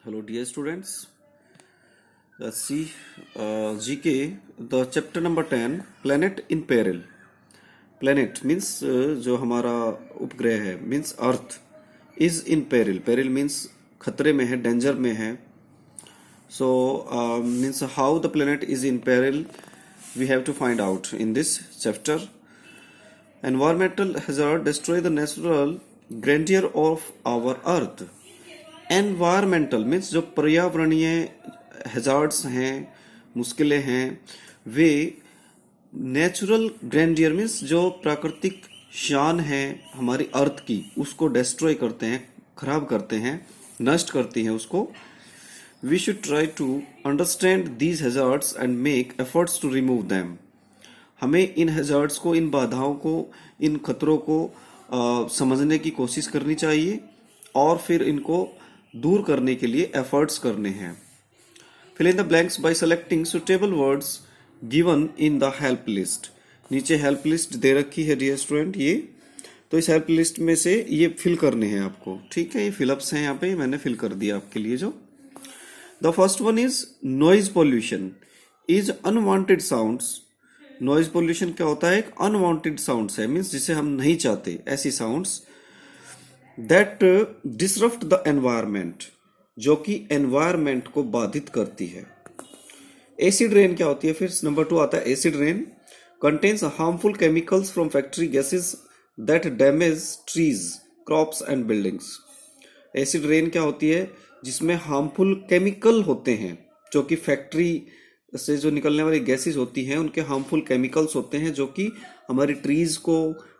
Hello, dear students. Let's see GK, the chapter number 10, Planet in Peril. Planet means जो हमारा उपग्रह है, means Earth is in peril. Peril means खतरे में है, danger में है. So means how the planet is in peril, we have to find out in this chapter. Environmental hazard destroy the natural grandeur of our Earth. Environmental means जो पर्यावरणीय hazards हैं, मुश्किलें हैं, वे नेचुरल ग्रैंडियर मीन्स जो प्राकृतिक शान है हमारी अर्थ की, उसको डिस्ट्रॉय करते हैं, खराब करते हैं, नष्ट करती हैं उसको. We should try to understand these hazards and make efforts to remove them. हमें इन हैजार्ड्स को, इन बाधाओं को, इन खतरों को समझने की कोशिश करनी चाहिए और फिर इनको दूर करने के लिए एफर्ट्स करने हैं. Fill in the blanks by selecting suitable words given in the help list. नीचे हेल्प लिस्ट दे रखी है डियर स्टूडेंट ये, तो इस हेल्प लिस्ट में से ये फिल करने हैं आपको. ठीक है, ये फिलअप्स हैं यहाँ पे, मैंने फिल कर दिया आपके लिए. जो the first one is noise pollution is unwanted sounds. Noise pollution क्या होता है? एक अनवांटेड साउंड्स है, मीन्स जिसे हम नहीं चाहते, ऐसी sounds that disrupt the environment, जो कि एनवायरमेंट को बाधित करती है. एसिड रेन क्या होती है? फिर नंबर 2 आता है acid rain. Contains harmful chemicals from factory gases that damage trees, crops and buildings. Acid rain क्या होती है? जिसमें हार्मफुल केमिकल होते हैं, जो कि फैक्ट्री से जो निकलने वाली गैसेस होती हैं, उनके हार्मफुल केमिकल्स होते हैं, जो कि हमारी ट्रीज को,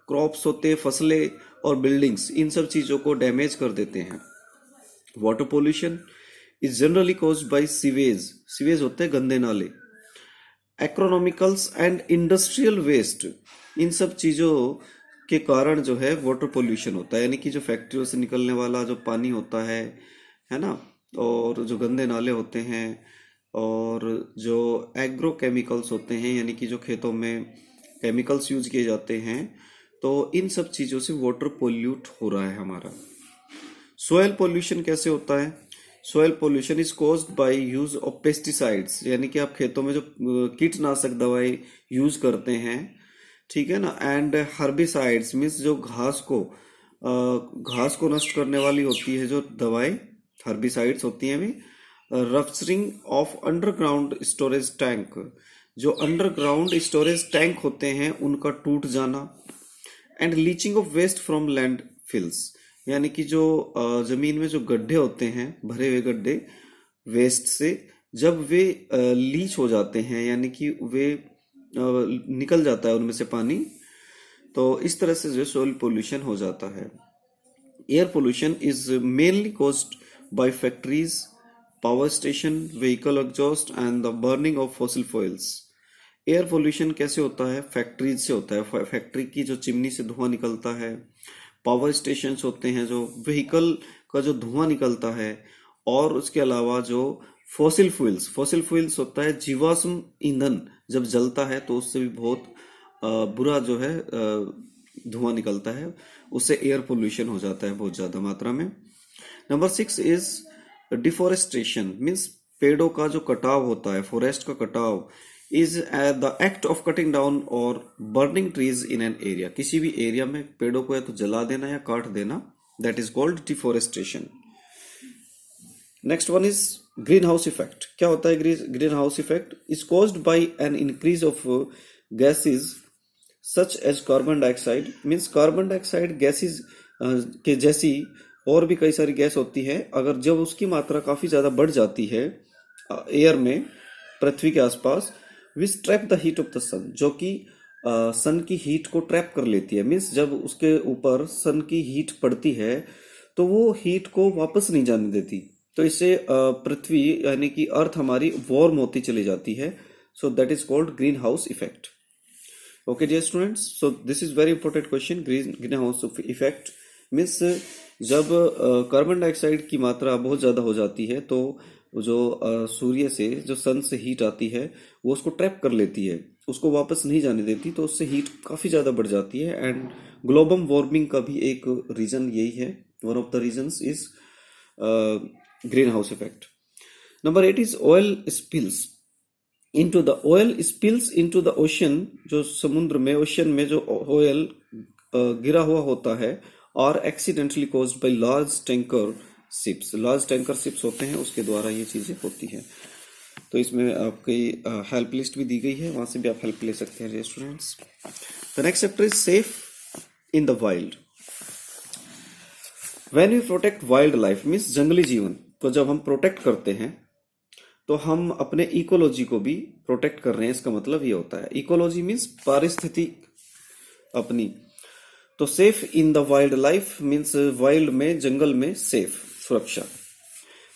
क्रॉप्स होते हैं, फसलें और बिल्डिंग्स, इन सब चीज़ों को डैमेज कर देते हैं. Water pollution is generally caused by sewage. Sewage होते हैं गंदे नाले. इकोनॉमिकल्स एंड इंडस्ट्रियल वेस्ट, इन सब चीज़ों के कारण जो है वाटर पोल्यूशन होता है, यानी कि जो फैक्ट्रियों से निकलने वाला जो पानी होता है ना, और जो गंदे नाले होते हैं, और जो एग्रो केमिकल्स होते हैं, यानी कि जो खेतों में केमिकल्स यूज किए जाते हैं, तो इन सब चीज़ों से वाटर पोल्यूट हो रहा है हमारा. सोयल पोल्यूशन कैसे होता है? Soil pollution is caused by use of pesticides, यानी कि आप खेतों में जो कीटनाशक दवाई यूज करते हैं, ठीक है ना, एंड हर्बिसाइड्स मीन्स जो घास को नष्ट करने वाली होती है जो दवाई, हर्बिसाइड्स होती हैं भी. Rupturing of underground storage tank, जो अंडरग्राउंड स्टोरेज टैंक होते हैं उनका टूट जाना. And leaching of waste from landfills, यानी कि जो जमीन में जो गड्ढे होते हैं, भरे हुए गड्ढे वेस्ट से, जब वे लीच हो जाते हैं, यानी कि वे निकल जाता है उनमें से पानी, तो इस तरह से जो सोइल पोल्यूशन हो जाता है. Air pollution is mainly caused by factories, power station, vehicle exhaust and the burning of fossil fuels. Air pollution कैसे होता है? फैक्ट्रीज से होता है. फैक्ट्री की जो चिमनी से धुआं निकलता है, पावर स्टेशन होते हैं, जो व्हीकल का जो धुआं निकलता है, और उसके अलावा जो फॉसिल फ्यूल्स होता है जीवाश्म ईंधन, जब जलता है तो उससे भी बहुत बुरा जो है धुआं निकलता है, उससे एयर पोल्यूशन हो जाता है बहुत ज़्यादा मात्रा में. नंबर 6 इज डिफॉरेस्टेशन, मीन्स पेड़ों का जो कटाव होता है, फॉरेस्ट का कटाव, is the act of cutting down or burning trees in an area. किसी भी एरिया में पेड़ों को या तो जला देना या काट देना, that is called deforestation. Next one is greenhouse effect. क्या होता है greenhouse effect? Is caused by an increase of gases such as carbon dioxide. Means carbon dioxide gases के जैसी और भी कई सारी गैस होती है, अगर जब उसकी मात्रा काफ़ी ज़्यादा बढ़ जाती है एयर में, पृथ्वी के आसपास, which trap the heat of the sun, जो कि सन की हीट को ट्रैप कर लेती है. मीन्स जब उसके ऊपर सन की हीट पड़ती है तो वो हीट को वापस नहीं जाने देती, तो इससे पृथ्वी यानी कि अर्थ हमारी वार्म होती चली जाती है. So that is called greenhouse effect. Okay dear students, so this is very important question. Greenhouse effect means जब कार्बन डाइऑक्साइड की मात्रा बहुत ज़्यादा हो जाती है, तो जो सूर्य से, जो सन से हीट आती है, वो उसको ट्रैप कर लेती है, उसको वापस नहीं जाने देती, तो उससे हीट काफ़ी ज़्यादा बढ़ जाती है. एंड ग्लोबल वार्मिंग का भी एक रीज़न यही है. One of the reasons is green house effect. Number 8 is oil spills into the ocean, जो समुद्र में, ओशन में जो ऑयल गिरा हुआ होता है, और accidentally caused by large tanker ships होते हैं, उसके द्वारा ये चीजें होती हैं। तो इसमें आपकी हेल्प लिस्ट भी दी गई है, वहां से भी आप हेल्प ले सकते हैं students. The next chapter is safe in the wild. When we protect wildlife means जंगली जीवन, तो जब हम प्रोटेक्ट करते हैं तो हम अपने इकोलॉजी को भी प्रोटेक्ट कर रहे हैं, इसका मतलब ये होता है। इकोलॉजी मीन्स पारिस्थिति अपनी। तो safe in the wildlife means wild में, जंगल में सेफ, सुरक्षा।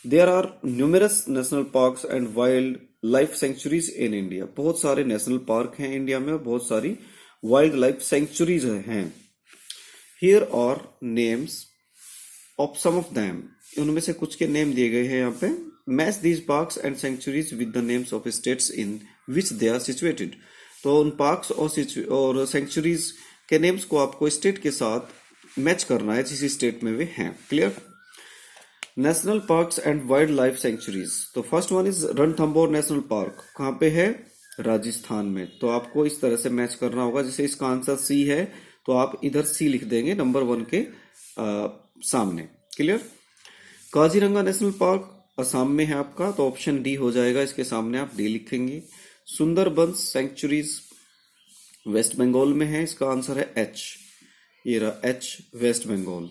There are numerous national parks and wildlife sanctuaries in India. बहुत सारे नेशनल पार्क हैं इंडिया में और बहुत सारी वाइल्ड लाइफ सेंचुरीज हैं। Here are names of some of them, उनमें से कुछ के नेम दिए गए हैं यहाँ पे। Match these parks and sanctuaries with the names of states in which they are situated. तो उन पार्क्स और सेंचुरीज के नेम्स को आपको स्टेट के साथ मैच करना है जिस स्टेट में वे हैं। Clear? National parks and wildlife sanctuaries. तो first one is Ranthambore national park, कहाँ पे है? राजस्थान में। तो आपको इस तरह से मैच करना होगा, जैसे इसका आंसर सी है तो आप इधर सी लिख देंगे नंबर 1 के सामने। Clear? Kaziranga national park Assam में है आपका, तो ऑप्शन डी हो जाएगा, इसके सामने आप डी लिखेंगे। सुंदरबंस सेंचुरीज वेस्ट बंगाल में है, इसका आंसर है एच, ये रहा एच, वेस्ट बंगाल।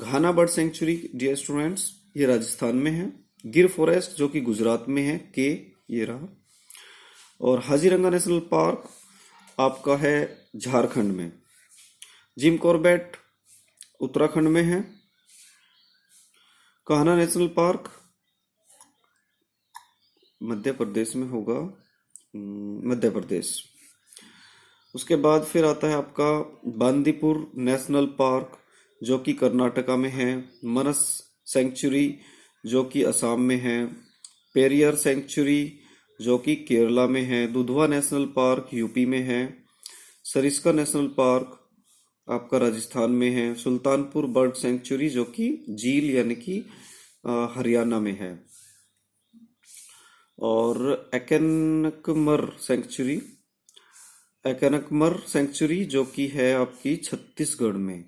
घाना बर्ड सेंचुरी डियर स्टूडेंट्स, ये राजस्थान में है। गिर फॉरेस्ट जो कि गुजरात में है, के, ये रहा। और हाजीरंगा नेशनल पार्क आपका है झारखंड में। जिम कॉर्बेट उत्तराखंड में है। कान्हा नेशनल पार्क मध्य प्रदेश में होगा, मध्य प्रदेश। उसके बाद फिर आता है आपका बांदीपुर नेशनल पार्क जो कि कर्नाटका में है। मनस सेंचुरी जो कि असम में है। पेरियर सेंचुरी जो कि केरला में है। दुधवा नेशनल पार्क यूपी में है। सरिस्का नेशनल पार्क आपका राजस्थान में है। सुल्तानपुर बर्ड सेंचुरी जो कि झील यानी कि हरियाणा में है। और एकनकमर सेंचुरी जो कि है आपकी छत्तीसगढ़ में।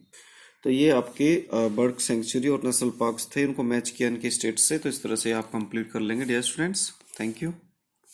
तो ये आपके बर्ड सेंचुरी और नेशनल पार्क्स थे, इनको मैच किया इनके स्टेट से। तो इस तरह से आप कंप्लीट कर लेंगे डियर स्टूडेंट्स। Thank you.